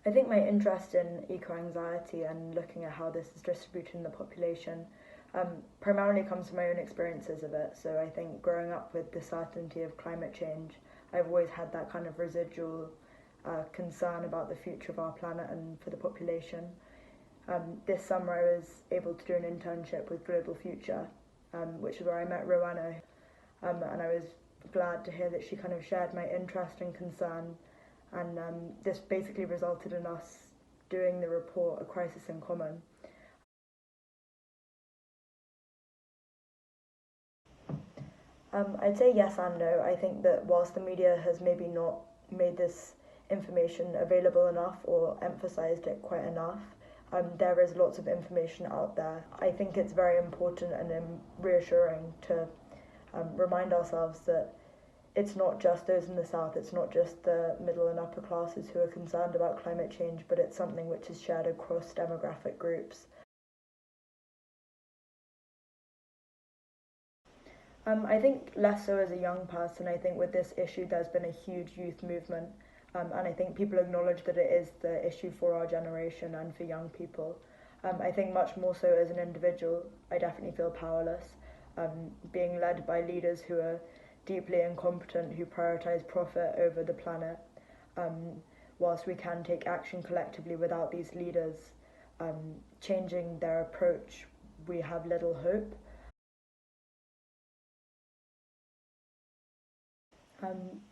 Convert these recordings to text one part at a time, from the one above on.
I think my interest in eco-anxiety and looking at how this is distributed in the population primarily comes from my own experiences of it. So I think growing up with the certainty of climate change, I've always had that kind of residual concern about the future of our planet and for the population. This summer I was able to do an internship with Global Future, which is where I met Rowanna, and I was glad to hear that she kind of shared my interest and concern, and this basically resulted in us doing the report, A Crisis in Common. I'd say yes and no. I think that whilst the media has maybe not made this information available enough or emphasised it quite enough, there is lots of information out there. I think it's very important and reassuring to remind ourselves that it's not just those in the south, it's not just the middle and upper classes who are concerned about climate change, but it's something which is shared across demographic groups. I think less so as a young person. I think with this issue there's been a huge youth movement, and I think people acknowledge that it is the issue for our generation and for young people. I think much more so as an individual, I definitely feel powerless, being led by leaders who are deeply incompetent, who prioritise profit over the planet. Whilst we can take action collectively without these leaders changing their approach, we have little hope.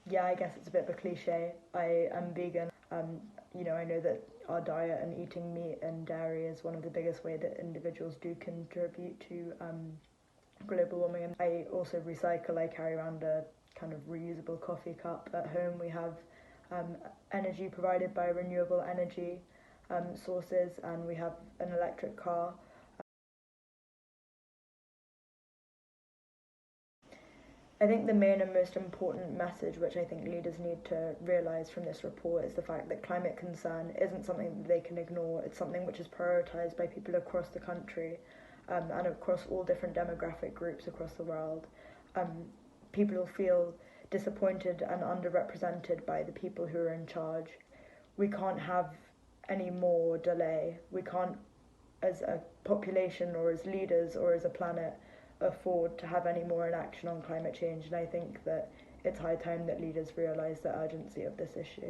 Yeah, I guess it's a bit of a cliche. I am vegan. I know that our diet and eating meat and dairy is one of the biggest ways that individuals do contribute to global warming. And I also recycle. I carry around a kind of reusable coffee cup at home. We have energy provided by renewable energy sources, and we have an electric car. I think the main and most important message which I think leaders need to realise from this report is the fact that climate concern isn't something that they can ignore. It's something which is prioritised by people across the country and across all different demographic groups across the world. People will feel disappointed and underrepresented by the people who are in charge. We can't have any more delay. We can't, as a population or as leaders or as a planet, afford to have any more inaction on climate change, and I think that it's high time that leaders realise the urgency of this issue.